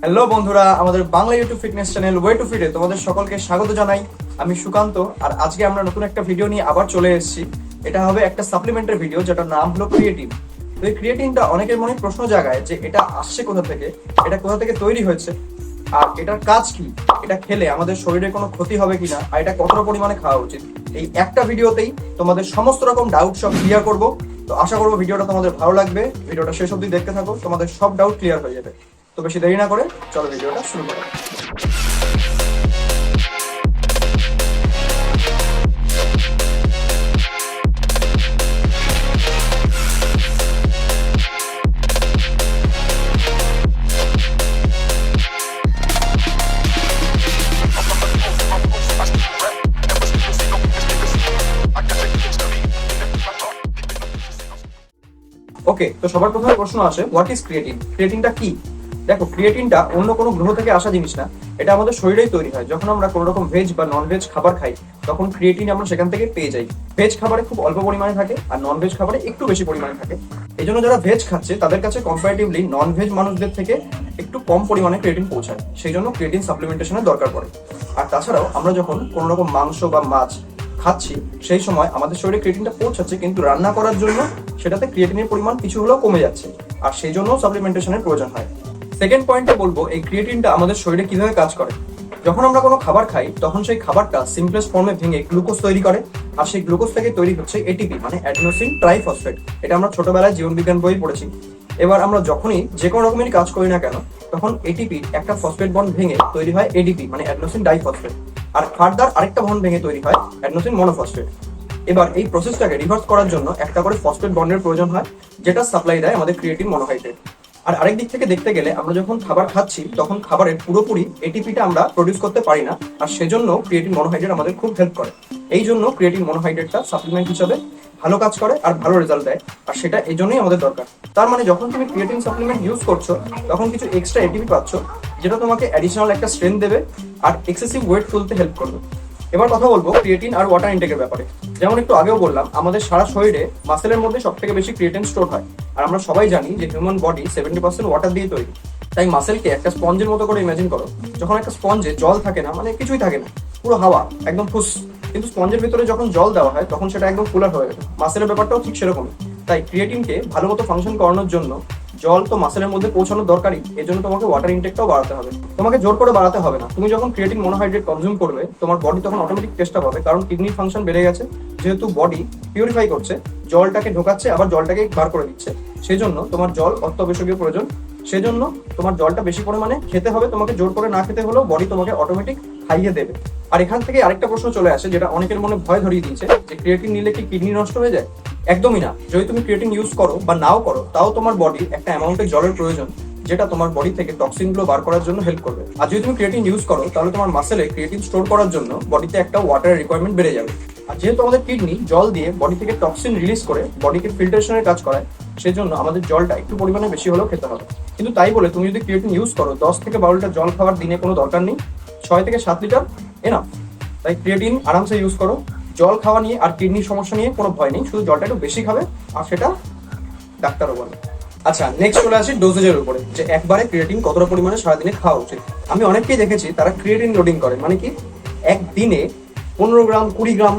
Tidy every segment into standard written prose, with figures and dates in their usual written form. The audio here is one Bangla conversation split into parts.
হ্যালো বন্ধুরা, আমাদের Bangla YouTube fitness channel way to ফিটে তোমাদের সকলকে স্বাগত জানাই। আমি সুকান্ত, আর আজকে আমরা নতুন একটা ভিডিও নিয়ে আবার চলে এসেছি। এটা হবে একটা সাপ্লিমেন্টের ভিডিও, যেটার নাম হলো ক্রিয়েটিন। তো এই ক্রিয়েটিনটা অনেকের মনে প্রশ্ন জাগায় যে এটা আসছে কোথা থেকে, এটা কোথা থেকে তৈরি হয়েছে, আর এটার কাজ কি, এটা খেলে আমাদের শরীরে কোনো ক্ষতি হবে কিনা, আর এটা কতটা পরিমাণে খাওয়া উচিত। এই একটা ভিডিওতেই তোমাদের সমস্ত রকম ডাউট সব ক্লিয়ার করব। তো আশা করবো ভিডিওটা তোমাদের ভালো লাগবে। ভিডিওটা শেষ অবধি দেখতে থাকো, তোমাদের সব ডাউট ক্লিয়ার হয়ে যাবে। তো বেশি দেরি না করে চলো ভিডিওটা শুরু করা। ওকে, তো সবার প্রথমে প্রশ্ন আসে, হোয়াট ইজ ক্রিয়েটিন? ক্রিয়েটিনটা কি? দেখো, ক্রিয়েটিনটা অন্য কোনো গ্রহ থেকে আসা জিনিস না, এটা আমাদের শরীরেই তৈরি হয়। যখন আমরা কোনো রকম ভেজ বা নন ভেজ খাবার খাই, তখন ক্রিয়েটিন আমরা সেখান থেকে পেয়ে যাই। ভেজ খাবারে খুব অল্প পরিমাণে থাকে, আর নন ভেজ খাবারে একটু বেশি পরিমাণে থাকে। এই জন্য যারা ভেজ খাচ্ছে তাদের কাছে কম্পারেটিভলি নন ভেজ মানুষদের থেকে একটু কম পরিমাণে ক্রিয়েটিন পৌঁছায়। সেই জন্য ক্রিয়েটিন সাপ্লিমেন্টেশনের দরকার পড়ে। আর তাছাড়াও আমরা যখন কোনো রকম মাংস বা মাছ খাচ্ছি, সেই সময় আমাদের শরীরে ক্রিয়েটিনটা পৌঁছাচ্ছে, কিন্তু রান্না করার জন্য সেটাতে ক্রিয়েটিনের পরিমাণ কিছু হলেও কমে যাচ্ছে, আর সেই জন্য সাপ্লিমেন্টেশনের প্রয়োজন হয়। সেকেন্ড পয়েন্টে বলবো, এই ক্রিয়েটিনটা আমাদের শরীরে কিভাবে কাজ করে। যখন আমরা কোনো খাবার খাই, তখন সেই খাবারটা সিম্পলেস্ট ফর্মে ভেঙে গ্লুকোজ তৈরি করে, আর সেই গ্লুকোজ থেকে তৈরি হচ্ছে এটিপি, মানে অ্যাডিনোসিন ট্রাইফসফেট। এটা আমরা ছোটবেলায় জীবনবিজ্ঞান বই পড়েছি। এবার আমরা যখনই যে কোনো রকমেরই কাজ করি না কেন, তখন এটিপি একটা ফসফেট বন্ড ভেঙে তৈরি হয় এডিপি, মানে অ্যাডিনোসিন ডাইফসফেট। আর ফার্দার আরেকটা বন্ড ভেঙে তৈরি হয় অ্যাডিনোসিন মনোফসফেট। এবার এই প্রসেসটাকে রিভার্স করার জন্য একটা করে ফসফেট বন্ডের প্রয়োজন হয়, যেটা সাপ্লাই দেয় আমাদের ক্রিয়েটিন মনোহাইড্রেট। আর আরেক দিক থেকে দেখতে গেলে, আমরা যখন খাবার খাচ্ছি তখন খাবারের পুরোপুরি এটিপিটা আমরা প্রডিউস করতে পারি না, আর সেজন্য ক্রিয়েটিন মনোহাইড্রেট আমাদের খুব হেল্প করে। এই জন্য ক্রিয়েটিন মনোহাইড্রেটটা সাপ্লিমেন্ট হিসেবে ভালো কাজ করে আর ভালো রেজাল্ট দেয়, আর সেটা এই জন্যই আমাদের দরকার। তার মানে যখন তুমি ক্রিয়েটিন সাপ্লিমেন্ট ইউজ করছো, তখন কিছু এক্সট্রা এটিপি পাচ্ছ, যেটা তোমাকে অ্যাডিশনাল একটা স্ট্রেংথ দেবে আর এক্সেসিভ ওয়েট তুলতে হেল্প করবে। এবার কথা বলবো ক্রিয়েটিন আর ওয়াটার ইনটেকের ব্যাপারে। যেমন একটু আগেও বললাম, আমাদের সারা শরীরে মাসেলের মধ্যে সব থেকে বেশি ক্রিয়েটিন স্টোর হয়। আর আমরা সবাই জানি যে হিউম্যান বডি 70% ওয়াটার দিয়ে তৈরি। তাই মাসেলকে একটা স্পঞ্জের মতো করে ইমাজিন করো। যখন একটা স্পঞ্জে জল থাকে না, মানে কিছুই থাকে না, পুরো হাওয়া, একদম ফুস, কিন্তু স্পঞ্জের ভিতরে যখন জল দেওয়া হয় তখন সেটা একদম ফুলার হয়ে যায়। মাসেলের ব্যাপারটাও ঠিক সেরকমই। তাই ক্রিয়েটিনকে ভালো মতো ফাংশন করানোর জন্য জল তো মাসেলের মধ্যে পৌঁছানো দরকারই, এর জন্য তোমাকে ওয়াটার ইনটেকটাও বাড়াতে হবে। তোমাকে জোর করে বাড়াতে হবে না। তুমি যখন ক্রিয়েটিন মনোহাইড্রেট কনজিউম করবে, তোমার বডি তখন অটোমেটিক টেস্টটা পাবে, কারণ কিডনির ফাংশন বেড়ে গেছে। যেহেতু বডি পিউরিফাই করছে, জলটাকে ঢোকাচ্ছে আবার জলটাকে বার করে দিচ্ছে, সেই জন্য তোমার জল অত্যাবশ্যকীয় প্রয়োজন। সেজন্য তোমার জলটা বেশি পরিমাণে খেতে হবে। তোমাকে জোর করে না খেতে হলেও বডি তোমাকে অটোমেটিক খাইয়ে দেবে। আর এখান থেকে আরেকটা প্রশ্ন চলে আসে, যেটা অনেকের মনে ভয় ধরিয়ে দিয়েছে, যে ক্রিয়েটিন নিলে কি কিডনি নষ্ট হয়ে যায়? একদমই না। যদি তুমি ক্রিয়েটিন ইউজ করো বা নাও করো, তাও তোমার বডি একটা অ্যামাউন্টের জলের প্রয়োজন, যেটা তোমার বডি থেকে টক্সিন গুলো বার করার জন্য হেল্প করবে। আর যদি তুমি ক্রিয়েটিন ইউজ করো, তাহলে তোমার মাসেলে ক্রিয়েটিন স্টোর করার জন্য বডিতে একটা ওয়াটারের রিকোয়ারমেন্ট বেড়ে যাবে। আর যেহেতু আমাদের কিডনি জল দিয়ে বডি থেকে টক্সিন রিলিজ করে বডিকে ফিল্টারেশনের কাজ করায়, সেজন্য আমাদের জলটা একটু পরিমাণে বেশি হলেও খেতে হবে। কিন্তু তাই বলে তুমি যদি ক্রিয়েটিন ইউজ করো, 10 থেকে 12 লিটার জল খাওয়ার দিনে কোনো দরকার নেই। 6 থেকে 7 লিটার এনাফ। তাই ক্রিয়েটিন আরামসে ইউজ করো। জল খাওয়া নিয়ে আর কিডনির সমস্যা নিয়ে কোনো ভয় নেই, শুধু জলটা একটু বেশি খাবে, আর সেটা ডাক্তারও বলে। আচ্ছা, নেক্সট চলে আসি ডোজেজের উপরে, যে একবারে ক্রিয়েটিন কতটা পরিমাণে সারাদিনে খাওয়া উচিত। আমি অনেককেই দেখেছি তারা ক্রিয়েটিন লোডিং করে, মানে কি একদিনে 15 গ্রাম 20 গ্রাম,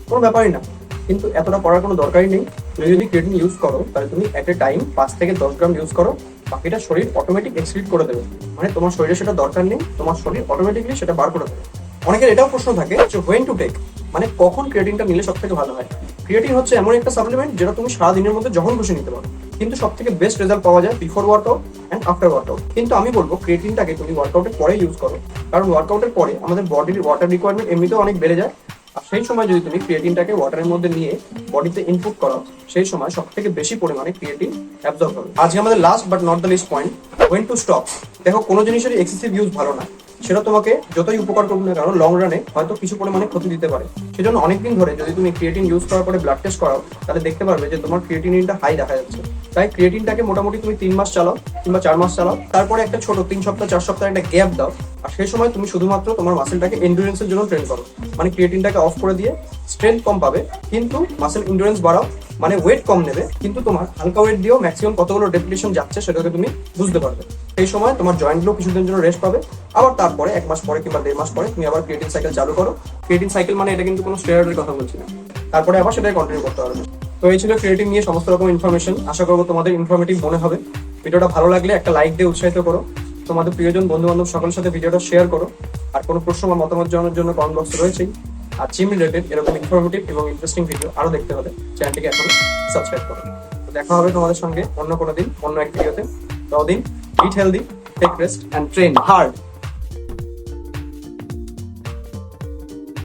কোনো ব্যাপারই না। কিন্তু এতটা করার কোনো দরকারই নেই। তুমি যদি ক্রিয়েটিন ইউজ করো, তাহলে তুমি এট এ টাইম 5 থেকে 10 গ্রাম ইউজ করো, বাকিটা শরীর অটোমেটিক এক্সক্রিট করে দেবে। মানে তোমার শরীরে সেটা দরকার নেই, তোমার শরীর অটোমেটিকলি সেটা বার করে দেবে। অনেকের এটাও প্রশ্ন থাকে যে হোয়েন টু টেক, মানে কখন ক্রিয়েটিনটা নিলে সব থেকে ভালো হয়। ক্রিয়েটিন হচ্ছে এমন একটা সাপ্লিমেন্ট যেটা তুমি সারাদিনের মধ্যে যখন খুশি নিতে পারো, কিন্তু সব থেকে বেস্ট রেজাল্ট পাওয়া যায় before workout and after workout. কিন্তু আমি বলবো ক্রিয়েটিনটাকে তুমি ওয়ার্কআউটের পরে ইউজ করো, কারণ ওয়ার্কআউটের পরে আমাদের বডির ওয়াটার রিকোয়ারমেন্ট এমনিতেও অনেক বেড়ে যায়। আর সেই সময় যদি তুমি ক্রিয়েটিনটাকে ওয়াটারের মধ্যে নিয়ে বডিতে ইনপুট করো, সেই সময় সব থেকে বেশি পরিমাণে ক্রিয়েটিন অ্যাবজর্ব হবে। আজকে আমাদের last but not the least point, when to stop. দেখো, কোনো জিনিসের এক্সেসিভ ইউজ ভালো না। সেটা তোমাকে যতই উপকার করবে না কেন, লং রানে হয়তো কিছু পরিমাণে ক্ষতি দিতে পারে। সেজন্য অনেকদিন ধরে যদি তুমি ক্রিয়েটিন ইউজ করার পরে ব্লাড টেস্ট করাও, তাহলে দেখতে পারবে যে তোমার ক্রিয়েটিনটা হাই দেখা যাচ্ছে। তাই ক্রিয়েটিনটাকে মোটামুটি তুমি 3 মাস চালাও কিংবা 4 মাস চালাও, তারপরে একটা ছোট 3 সপ্তাহ 4 সপ্তাহ একটা গ্যাপ দাও। আর সেই সময় তুমি শুধুমাত্র তোমার মাসেলটাকে এন্ডুরেন্সের জন্য ট্রেন করো, মানে ক্রিয়েটিনটাকে অফ করে দিয়ে স্ট্রেংথ কম পাবে, কিন্তু মাসেল এন্ডুরেন্স বাড়াও, মানে ওয়েট কম নেবে, কিন্তু তোমার হালকা ওয়েট দিয়েও ম্যাক্সিমাম কতগুলো রেপিটেশন যাচ্ছে সেটাকে তুমি বুঝতে পারবে। এই সময় তোমার জয়েন্টগুলো কিছুদিনের জন্য রেস্ট পাবে, আবার তারপরে 1 মাস পরে কিংবা 1.5 মাস পরে তুমি আবার ক্রিয়েটিন সাইকেল চালু করো। ক্রিয়েটিন সাইকেল মানে এটা কিন্তু কোনো স্টেরয়েডের কথা বলছি না, তারপরে আবার সেটাই কন্টিনিউ করতে পারবে। তো এই ছিল ক্রিয়েটিন নিয়ে সমস্ত রকম ইনফরমেশন। আশা করবো তোমাদের ইনফরমেটিভ মনে হবে। ভিডিওটা ভালো লাগলে একটা লাইক দিয়ে উৎসাহিত করো, তোমাদের প্রিয়জন বন্ধু বান্ধব সকলের সাথে ভিডিওটা শেয়ার করো। আর কোনো প্রশ্ন বা মতামত জানানোর জন্য কমেন্ট বক্স রয়েছেই। আর জিম রিলেটেড এরকম ইনফরমেটিভ এবং ইন্টারেস্টিং ভিডিও আরো দেখতে হলে চ্যানেলটিকে এখন সাবস্ক্রাইব করো। তো দেখা হবে তোমাদের সঙ্গে অন্য কোনো দিন অন্য এক ভিডিওতে। ততদিন eat healthy, take rest and train hard.